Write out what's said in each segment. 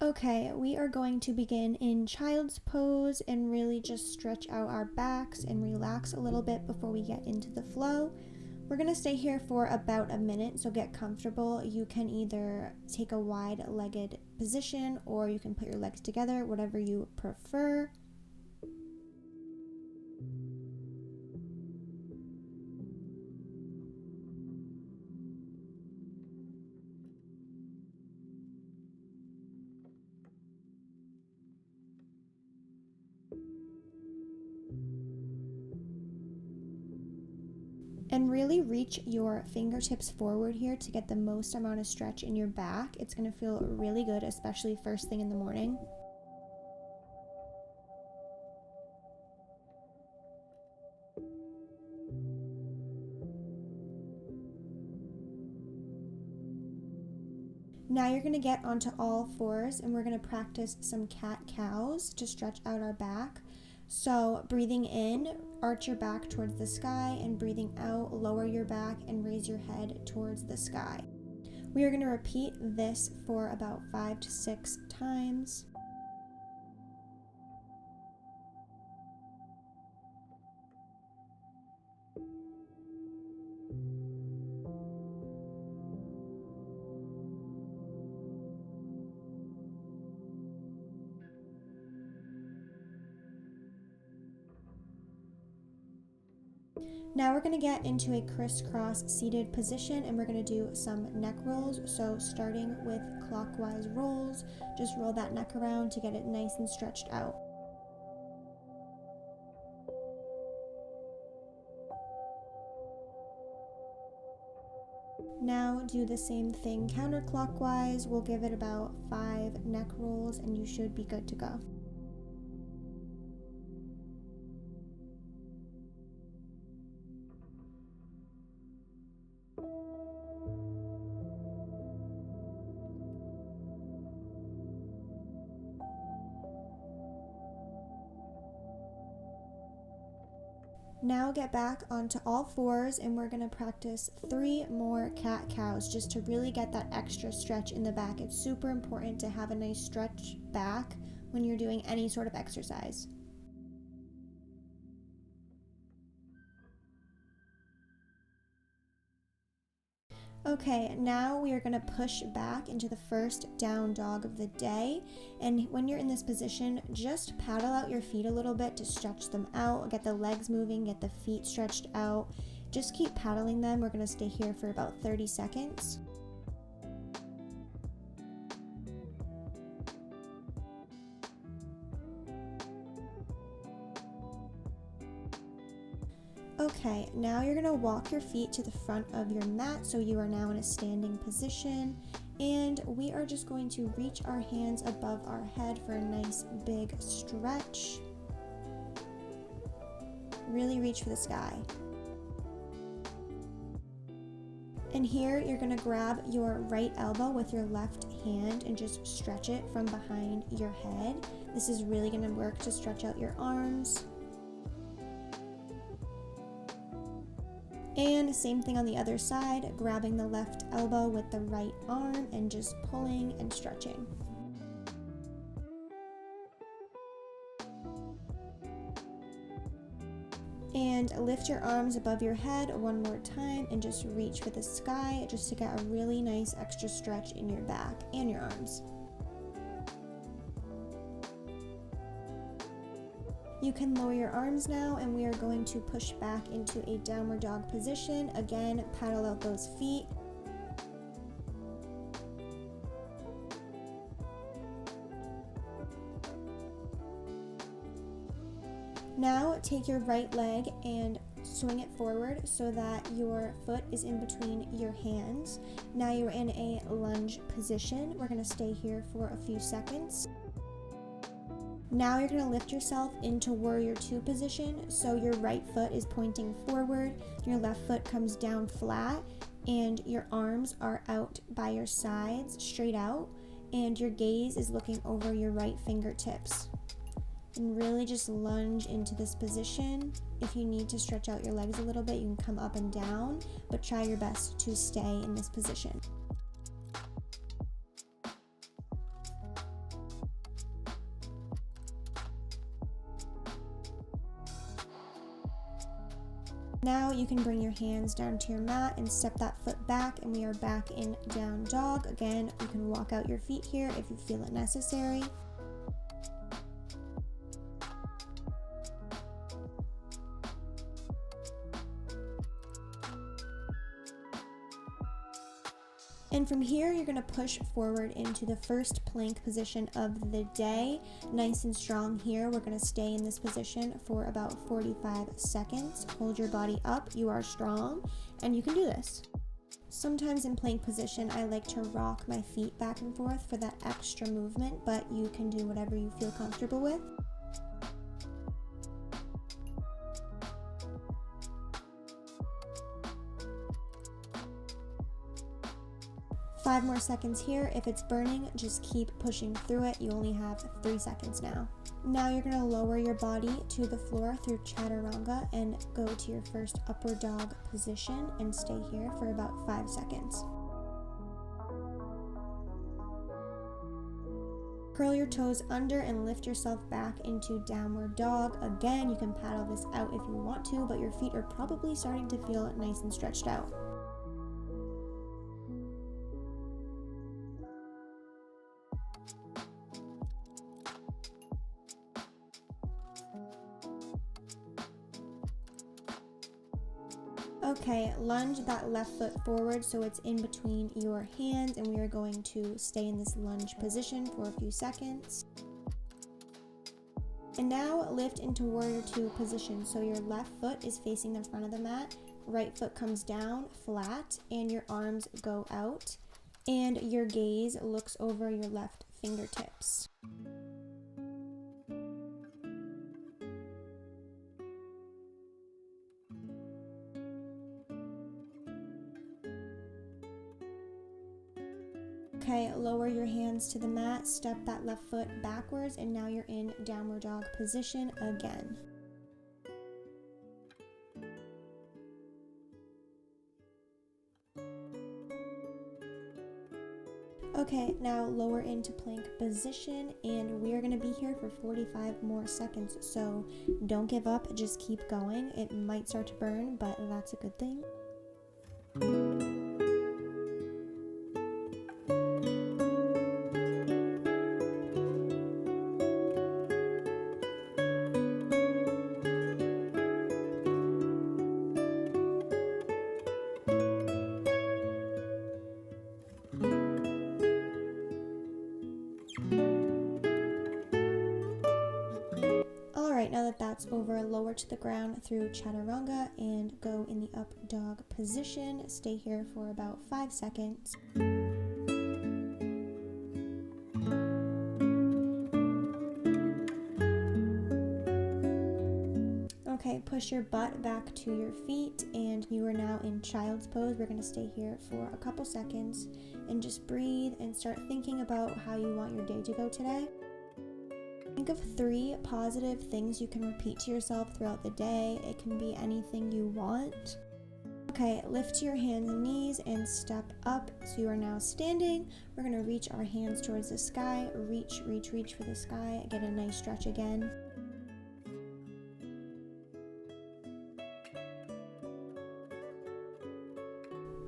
Okay, we are going to begin in child's pose and really just stretch out our backs and relax a little bit before we get into the flow. We're going to stay here for about a minute, so get comfortable. You can either take a wide-legged position or you can put your legs together, whatever you prefer. And really reach your fingertips forward here to get the most amount of stretch in your back. It's going to feel really good, especially first thing in the morning. Now you're going to get onto all fours and we're going to practice some cat-cows to stretch out our back. So breathing in, arch your back towards the sky, and breathing out, lower your back and raise your head towards the sky. We are going to repeat this for about 5 to 6 times. Now we're going to get into a crisscross seated position and we're going to do some neck rolls. So starting with clockwise rolls, just roll that neck around to get it nice and stretched out. Now do the same thing counterclockwise. We'll give it about 5 neck rolls and you should be good to go. Now get back onto all fours and we're going to practice 3 more cat-cows just to really get that extra stretch in the back. It's super important to have a nice stretch back when you're doing any sort of exercise. Okay, now we are going to push back into the first down dog of the day, and when you're in this position, just paddle out your feet a little bit to stretch them out, get the legs moving, get the feet stretched out. Just keep paddling them. We're going to stay here for about 30 seconds. Okay, now you're going to walk your feet to the front of your mat, so you are now in a standing position, and we are just going to reach our hands above our head for a nice big stretch. Really reach for the sky. And here you're going to grab your right elbow with your left hand and just stretch it from behind your head. This is really going to work to stretch out your arms. And same thing on the other side, grabbing the left elbow with the right arm and just pulling and stretching. And lift your arms above your head one more time and just reach for the sky just to get a really nice extra stretch in your back and your arms. You can lower your arms now and we are going to push back into a downward dog position. Again, paddle out those feet. Now take your right leg and swing it forward so that your foot is in between your hands. Now you're in a lunge position. We're going to stay here for a few seconds. Now you're going to lift yourself into warrior 2 position, so your right foot is pointing forward, your left foot comes down flat, and your arms are out by your sides, straight out, and your gaze is looking over your right fingertips. And really just lunge into this position. If you need to stretch out your legs a little bit, you can come up and down, but try your best to stay in this position. Now you can bring your hands down to your mat and step that foot back, and we are back in down dog. Again, you can walk out your feet here if you feel it necessary. And from here, you're going to push forward into the first plank position of the day. Nice and strong here. We're going to stay in this position for about 45 seconds. Hold your body up. You are strong, and you can do this. Sometimes in plank position, I like to rock my feet back and forth for that extra movement, but you can do whatever you feel comfortable with. Five more seconds here. If it's burning, just keep pushing through it. You only have 3 seconds now. Now you're going to lower your body to the floor through chaturanga and go to your first upward dog position and stay here for about 5 seconds. Curl your toes under and lift yourself back into downward dog. Again, you can paddle this out if you want to, but your feet are probably starting to feel nice and stretched out. Okay, lunge that left foot forward so it's in between your hands, and we are going to stay in this lunge position for a few seconds. And now lift into warrior two position. So your left foot is facing the front of the mat, right foot comes down flat, and your arms go out, and your gaze looks over your left fingertips. Okay, lower your hands to the mat, step that left foot backwards, and now you're in downward dog position again. Okay, now lower into plank position, and we are going to be here for 45 more seconds, so don't give up, just keep going. It might start to burn, but that's a good thing. Alright, now that that's over, lower to the ground through chaturanga and go in the up dog position. Stay here for about 5 seconds. Okay, push your butt back to your feet, and you are now in child's pose. We're going to stay here for a couple seconds and just breathe and start thinking about how you want your day to go today. Think of 3 positive things you can repeat to yourself throughout the day. It can be anything you want. Okay, lift your hands and knees and step up. So you are now standing. We're going to reach our hands towards the sky. Reach, reach, reach for the sky. Get a nice stretch again.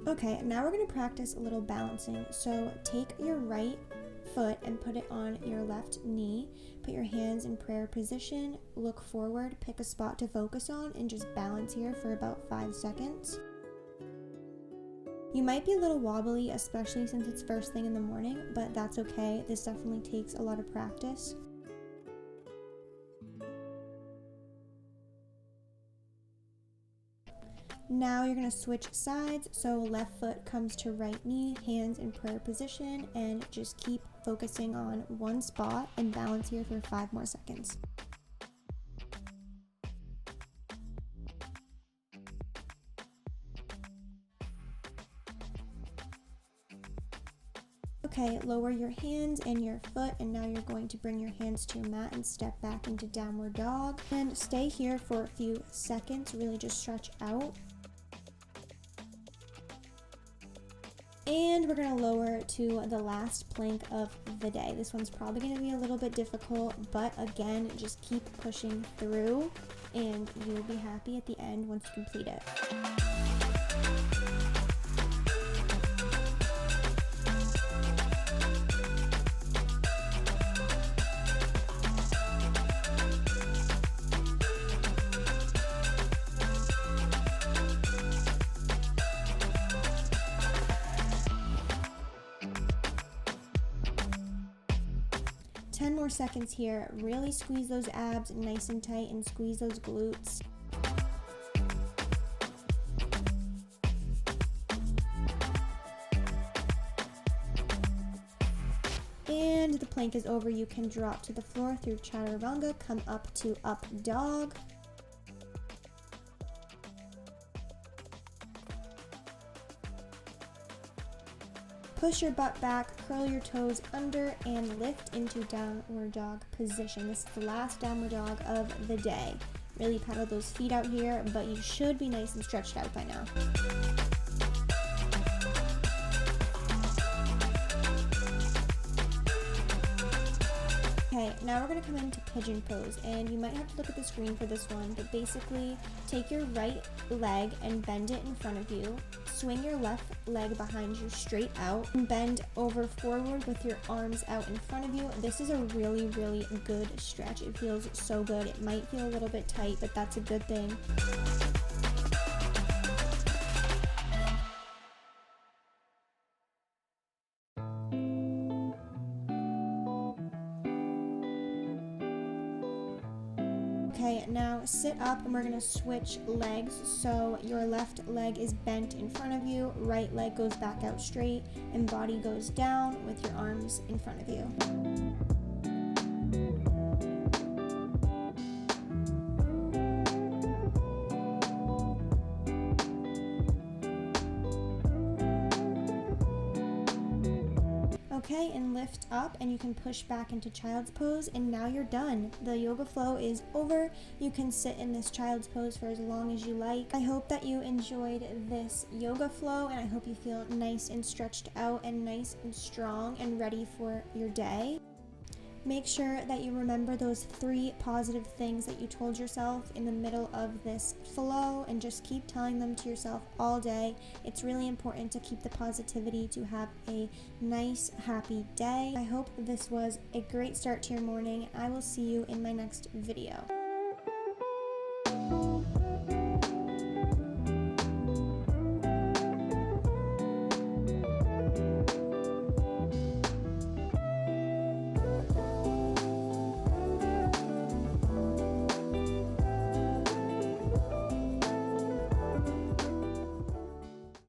Okay, now we're going to practice a little balancing. So take your right foot and put it on your left knee. Put your hands in prayer position, look forward, pick a spot to focus on, and just balance here for about 5 seconds. You might be a little wobbly, especially since it's first thing in the morning, but that's okay. This definitely takes a lot of practice. Now you're going to switch sides, so left foot comes to right knee, hands in prayer position, and just keep focusing on one spot and balance here for 5 more seconds. Okay, lower your hands and your foot, and now you're going to bring your hands to your mat and step back into downward dog. And stay here for a few seconds, really just stretch out. And we're going to lower to the last plank of the day. This one's probably going to be a little bit difficult, but again, just keep pushing through. and you'll be happy at the end once you complete it. Ten more seconds here. Really squeeze those abs nice and tight and squeeze those glutes. And the plank is over. You can drop to the floor through chaturanga, come up to up dog. Push your butt back, curl your toes under, and lift into downward dog position. This is the last downward dog of the day. Really paddle those feet out here, but you should be nice and stretched out by now. Okay, now we're going to come into pigeon pose, and you might have to look at the screen for this one, but basically take your right leg and bend it in front of you. Swing your left leg behind you straight out and bend over forward with your arms out in front of you. This is a really, really good stretch. It feels so good. It might feel a little bit tight, but that's a good thing. Okay, now sit up and we're going to switch legs. So your left leg is bent in front of you, right leg goes back out straight, and body goes down with your arms in front of you. Okay, and lift up, and you can push back into child's pose, and now you're done. The yoga flow is over. You can sit in this child's pose for as long as you like. I hope that you enjoyed this yoga flow, and I hope you feel nice and stretched out and nice and strong and ready for your day. Make sure that you remember those 3 positive things that you told yourself in the middle of this flow, and just keep telling them to yourself all day. It's really important to keep the positivity to have a nice, happy day. I hope this was a great start to your morning. I will see you in my next video.